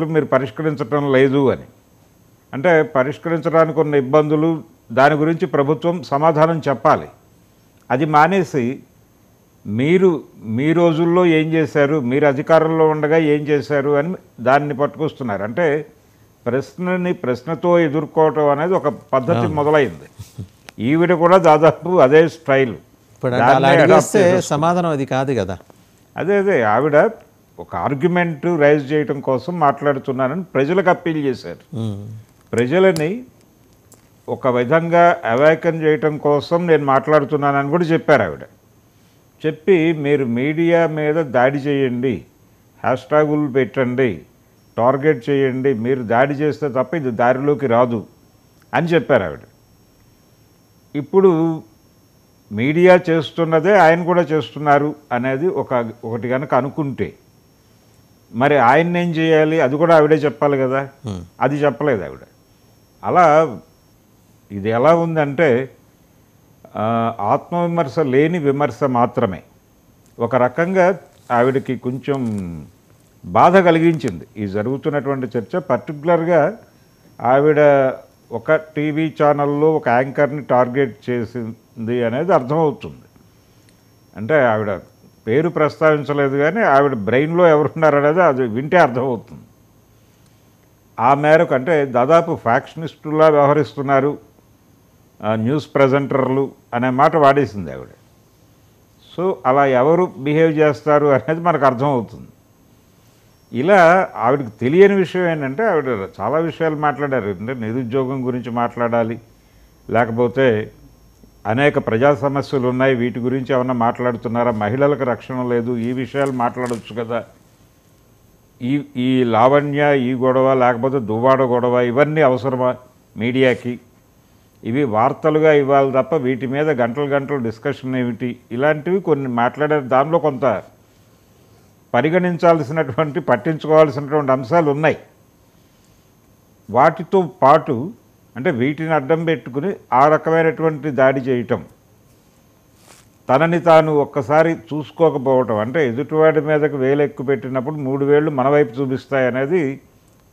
మీరు పరిష్కరించటం లేదు అని. అంటే పరిష్కరించడానికి ఉన్న ఇబ్బందులు దాని గురించి ప్రభుత్వం సమాధానం చెప్పాలి. అది మానేసి మీ రోజుల్లో ఏం చేశారు, మీరు అధికారంలో ఉండగా ఏం చేశారు అని దాన్ని పట్టుకొస్తున్నారు. అంటే ప్రశ్నతో ఎదుర్కోవటం అనేది ఒక పద్ధతి మొదలైంది. ఈవిడ కూడా దాదాపు అదే స్టైల్. సమాధానం అది కాదు కదా. అదే ఆవిడ ఒక ఆర్గ్యుమెంట్ రైజ్ చేయడం కోసం మాట్లాడుతున్నానని ప్రజలకు అప్పీల్ చేశారు. ప్రజలని ఒక విధంగా అవేకన్ చేయటం కోసం నేను మాట్లాడుతున్నానని కూడా చెప్పారు ఆవిడ. చెప్పి మీరు మీడియా మీద దాడి చేయండి, హ్యాష్ ట్యాగులు పెట్టండి, టార్గెట్ చేయండి, మీరు దాడి చేస్తే తప్ప ఇది దారిలోకి రాదు అని చెప్పారు ఆవిడ. ఇప్పుడు మీడియా చేస్తున్నదే ఆయన కూడా చేస్తున్నారు అనేది ఒకటి కనుక అనుకుంటే మరి ఆయన ఏం చేయాలి, అది కూడా ఆవిడే చెప్పాలి కదా. అది చెప్పలేదు ఆవిడ. అలా ఇది ఎలా ఉందంటే ఆత్మవిమర్శ లేని విమర్శ మాత్రమే. ఒక రకంగా ఆవిడకి కొంచెం బాధ కలిగించింది ఈ జరుగుతున్నటువంటి చర్చ. పర్టికులర్గా ఆవిడ ఒక టీవీ ఛానల్లో ఒక యాంకర్ని టార్గెట్ చేసింది అనేది అర్థమవుతుంది. అంటే ఆవిడ పేరు ప్రస్తావించలేదు కానీ ఆవిడ బ్రెయిన్లో ఎవరున్నారనేది అది వింటే అర్థమవుతుంది. ఆ మేరకు అంటే దాదాపు ఫ్యాక్షనిస్టులా వ్యవహరిస్తున్నారు న్యూస్ ప్రజెంటర్లు అనే మాట వాడేసింది ఆవిడ. సో అలా ఎవరు బిహేవ్ చేస్తారు అనేది మనకు అర్థమవుతుంది. ఇలా ఆవిడకి తెలియని విషయం ఏంటంటే ఆవిడ చాలా విషయాలు మాట్లాడారు. అంటే నిరుద్యోగం గురించి మాట్లాడాలి, లేకపోతే అనేక ప్రజా సమస్యలు ఉన్నాయి, వీటి గురించి ఏమన్నా మాట్లాడుతున్నారా, మహిళలకు రక్షణ లేదు, ఈ విషయాలు మాట్లాడవచ్చు కదా, ఈ లావణ్య, ఈ గొడవ, లేకపోతే దువ్వాడ గొడవ, ఇవన్నీ అవసరమా మీడియాకి, ఇవి వార్తలుగా ఇవ్వాలి తప్ప వీటి మీద గంటలు డిస్కషన్ ఏమిటి, ఇలాంటివి కొన్ని మాట్లాడే దానిలో కొంత పరిగణించాల్సినటువంటి పట్టించుకోవాల్సినటువంటి అంశాలు ఉన్నాయి. వాటితో పాటు అంటే వీటిని అడ్డం పెట్టుకుని ఆ రకమైనటువంటి దాడి చేయటం, తనని తాను ఒక్కసారి చూసుకోకపోవటం, అంటే ఎదుటివాడి మీదకి వేలు ఎక్కువ పెట్టినప్పుడు 3 వేళ్ళు మన వైపు చూపిస్తాయి అనేది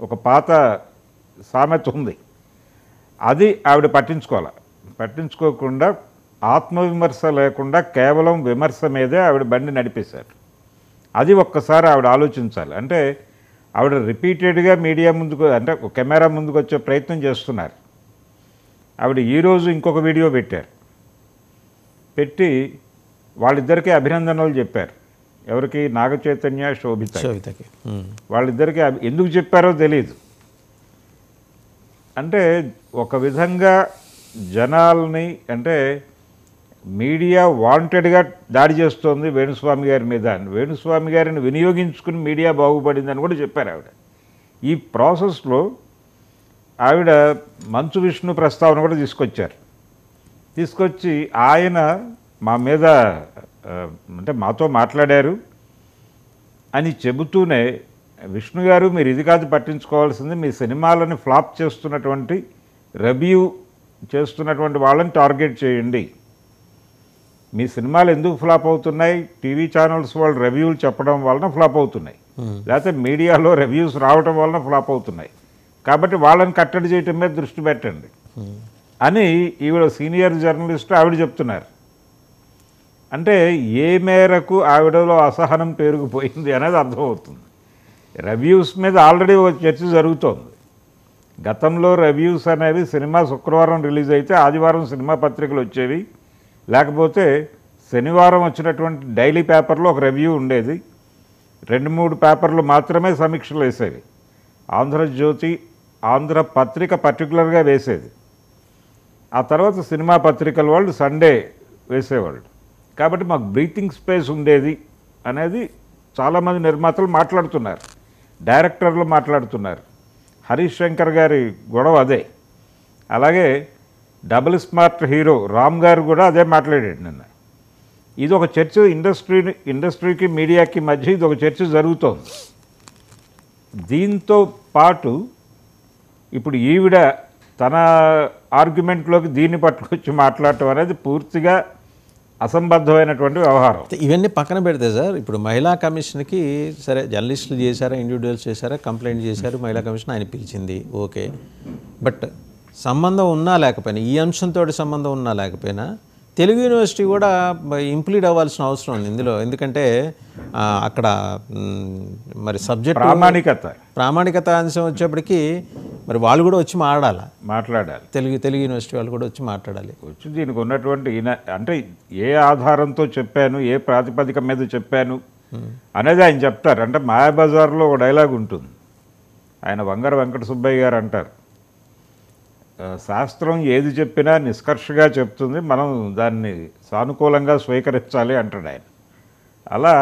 ఒక పాత సామెత ఉంది. అది ఆవిడ పట్టించుకోకుండా ఆత్మవిమర్శ లేకుండా కేవలం విమర్శ మీదే ఆవిడ బండి నడిపేశారు. అది ఒక్కసారి ఆవిడ ఆలోచించాలి. అంటే ఆవిడ రిపీటెడ్గా మీడియా ముందుకు అంటే కెమెరా ముందుకు వచ్చే ప్రయత్నం చేస్తున్నారు. ఆవిడ ఈరోజు ఇంకొక వీడియో పెట్టి వాళ్ళిద్దరికీ అభినందనలు చెప్పారు. ఎవరికి? నాగ చైతన్య, శోభితకి. వాళ్ళిద్దరికీ ఎందుకు చెప్పారో తెలియదు. అంటే ఒక విధంగా జనాల్ని అంటే మీడియా వాంటెడ్గా దాడి చేస్తోంది వేణుస్వామి గారి మీద, వేణుస్వామి గారిని వినియోగించుకుని మీడియా బాగుపడిందని కూడా చెప్పారు ఆవిడ. ఈ ప్రాసెస్లో ఆవిడ మంచు విష్ణు ప్రస్తావన కూడా తీసుకొచ్చి ఆయన మా మీద అంటే మాతో మాట్లాడారు అని చెబుతూనే, విష్ణు గారు మీరు ఇది కాదు పట్టించుకోవాల్సింది, మీ సినిమాలను ఫ్లాప్ చేస్తున్నటువంటి రివ్యూ చేస్తున్నటువంటి వాళ్ళని టార్గెట్ చేయండి. మీ సినిమాలు ఎందుకు ఫ్లాప్ అవుతున్నాయి? టీవీ ఛానల్స్ వాళ్ళు రివ్యూలు చెప్పడం వలన ఫ్లాప్ అవుతున్నాయి, లేకపోతే మీడియాలో రివ్యూస్ రావడం వలన ఫ్లాప్ అవుతున్నాయి. కాబట్టి వాళ్ళని కట్టడి చేయటం మీద దృష్టి పెట్టండి అని ఈవిడ సీనియర్ జర్నలిస్ట్ ఆవిడ చెప్తున్నారు. అంటే ఏ మేరకు ఆవిడలో అసహనం పెరిగిపోయింది అనేది అర్థమవుతుంది. రివ్యూస్ మీద ఆల్రెడీ ఒక చర్చ జరుగుతోంది. గతంలో రివ్యూస్ అనేవి సినిమా శుక్రవారం రిలీజ్ అయితే ఆదివారం సినిమా పత్రికలు వచ్చేవి, లేకపోతే శనివారం వచ్చినటువంటి డైలీ పేపర్లో ఒక రివ్యూ ఉండేది, 2-3 పేపర్లు మాత్రమే సమీక్షలు వేసేవి. ఆంధ్రజ్యోతి, ఆంధ్ర పత్రిక పర్టికులర్గా వేసేది. ఆ తర్వాత సినిమా పత్రికల వాళ్ళు సండే వేసేవాళ్ళు. కాబట్టి మాకు బ్రీతింగ్ స్పేస్ ఉండేది అనేది చాలామంది నిర్మాతలు మాట్లాడుతున్నారు, డైరెక్టర్లు మాట్లాడుతున్నారు. హరీష్ శంకర్ గారి గొడవ అదే. అలాగే డబుల్ స్మార్ట్ హీరో రామ్ గారు కూడా అదే మాట్లాడాడు నిన్న. ఇది ఒక చర్చ ఇండస్ట్రీకి మీడియాకి మధ్య ఇది ఒక చర్చ జరుగుతోంది. దీంతో పాటు ఇప్పుడు ఈవిడ తన ఆర్గ్యుమెంట్లోకి దీన్ని పట్టుకొచ్చి మాట్లాడటం అనేది పూర్తిగా అసంబద్ధమైనటువంటి వ్యవహారం. ఇవన్నీ పక్కన పెడితే సార్, ఇప్పుడు మహిళా కమిషన్కి సరే జర్నలిస్టులు చేశారా, ఇండివిజువల్స్ చేశారా, కంప్లైంట్ చేశారు, మహిళా కమిషన్ ఆయన పిలిచింది, ఓకే. బట్ సంబంధం ఉన్నా లేకపోయినా, ఈ అంశంతో సంబంధం ఉన్నా లేకపోయినా తెలుగు యూనివర్సిటీ కూడా ఇంప్లీడ్ అవ్వాల్సిన అవసరం ఉంది ఇందులో. ఎందుకంటే అక్కడ మరి సబ్జెక్ట్ ప్రామాణికత అంశం వచ్చేప్పటికి మరి వాళ్ళు కూడా వచ్చి మాట్లాడాలి. తెలుగు యూనివర్సిటీ వాళ్ళు కూడా వచ్చి మాట్లాడాలి. వచ్చి దీనికి ఉన్నటువంటి అంటే ఏ ఆధారంతో చెప్పాను, ఏ ప్రాతిపదిక మీద చెప్పాను అనేది ఆయన చెప్తారు. అంటే మాయాబజార్లో ఒక డైలాగ్ ఉంటుంది, ఆయన వంగర వెంకట సుబ్బయ్య గారు అంటారు, శాస్త్రం ఏది చెప్పినా నిష్కర్షగా చెప్తుంది, మనం దాన్ని సానుకూలంగా స్వీకరించాలి అంటాడు ఆయన. అలా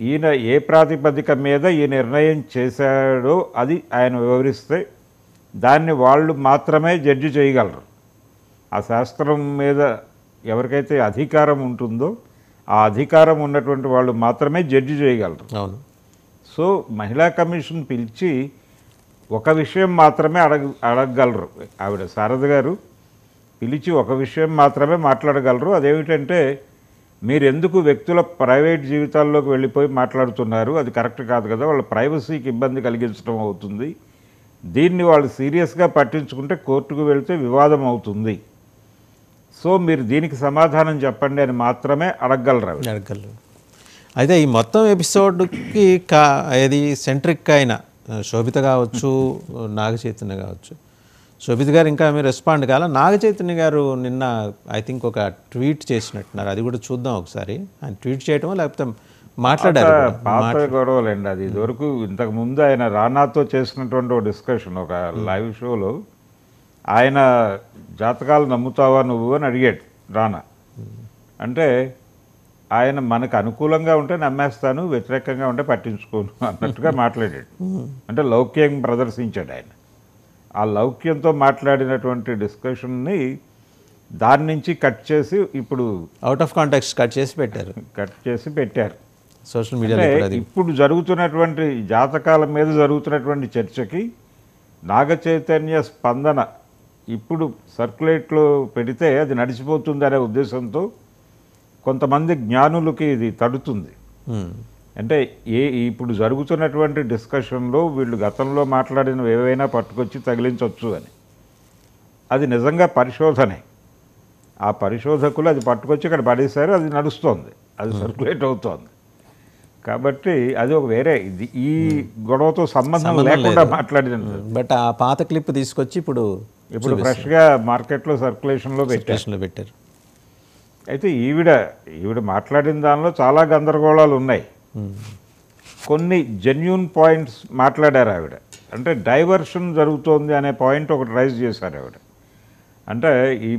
ఈయన ఏ ప్రాతిపదిక మీద ఈ నిర్ణయం చేశాడో అది ఆయన వివరిస్తే దాన్ని వాళ్ళు మాత్రమే జడ్జి చేయగలరు. ఆ శాస్త్రం మీద ఎవరికైతే అధికారం ఉంటుందో ఆ అధికారం ఉన్నటువంటి వాళ్ళు మాత్రమే జడ్జి చేయగలరు. అవును. సో మహిళా కమిషన్ పిలిచి ఒక విషయం మాత్రమే అడగగలరు. ఆవిడ శారద గారు పిలిచి ఒక విషయం మాత్రమే మాట్లాడగలరు. అదేమిటంటే, మీరెందుకు వ్యక్తుల ప్రైవేట్ జీవితాల్లోకి వెళ్ళిపోయి మాట్లాడుతున్నారు, అది కరెక్ట్ కాదు కదా, వాళ్ళ ప్రైవసీకి ఇబ్బంది కలిగించడం అవుతుంది, దీన్ని వాళ్ళు సీరియస్గా పట్టించుకుంటే కోర్టుకు వెళ్తే వివాదం అవుతుంది, సో మీరు దీనికి సమాధానం చెప్పండి అని మాత్రమే అడగగలరు. అయితే ఈ మొత్తం ఎపిసోడ్కి ఏది సెంట్రిక్ అయిన శోభిత కావచ్చు, నాగచైతన్య కావచ్చు. శోభిత గారు ఇంకా మీరు రెస్పాండ్ కాల. నాగచైతన్య గారు నిన్న ఐ థింక్ ఒక ట్వీట్ చేసినట్టున్నారు, అది కూడా చూద్దాం ఒకసారి. ఆయన ట్వీట్ చేయటమో లేకపోతే మాట్లాడారు. పాత గొడవలండి అది. ఇదివరకు ఇంతకుముందు ఆయన రానాతో చేసినటువంటి ఒక డిస్కషన్ ఒక లైవ్ షోలో ఆయన జాతకాలు నమ్ముతావా నువ్వు అని అడిగాడు రానా. అంటే ఆయన మనకు అనుకూలంగా ఉంటే నమ్మేస్తాను, వ్యతిరేకంగా ఉంటే పట్టించుకోను అన్నట్టుగా మాట్లాడాడు. అంటే లౌక్యం ప్రదర్శించాడు ఆయన. ఆ లౌక్యంతో మాట్లాడినటువంటి డిస్కషన్ని దాని నుంచి కట్ చేసి ఇప్పుడు అవుట్ ఆఫ్ కాంటాక్ట్ కట్ చేసి పెట్టారు సోషల్ మీడియాలో. ఇప్పుడు జరుగుతున్నటువంటి జాతకాల మీద జరుగుతున్నటువంటి చర్చకి నాగచైతన్య స్పందన ఇప్పుడు సర్క్యులేట్లో పెడితే అది నడిచిపోతుంది అనే ఉద్దేశంతో కొంతమంది జ్ఞానులకి ఇది తడుతుంది. అంటే ఇప్పుడు జరుగుతున్నటువంటి డిస్కషన్లో వీళ్ళు గతంలో మాట్లాడినవి ఏవైనా పట్టుకొచ్చి తగిలించవచ్చు అని. అది నిజంగా పరిశోధనే. ఆ పరిశోధకులు అది పట్టుకొచ్చి ఇక్కడ పడేశారు, అది నడుస్తోంది, అది సర్క్యులేట్ అవుతోంది. కాబట్టి అది ఒక వేరే ఇది ఈ గొడవతో సంబంధం లేకుండా మాట్లాడినది. బట్ ఆ పాత క్లిప్ తీసుకొచ్చి ఇప్పుడు ఫ్రెష్గా మార్కెట్లో సర్క్యులేషన్లో పెట్టారు. అయితే ఈవిడ మాట్లాడిన దానిలో చాలా గందరగోళాలు ఉన్నాయి. కొన్ని జెన్యూన్ పాయింట్స్ మాట్లాడారు ఆవిడ. అంటే డైవర్షన్ జరుగుతోంది అనే పాయింట్ ఒకటి రైజ్ చేశారు ఆవిడ. అంటే ఈ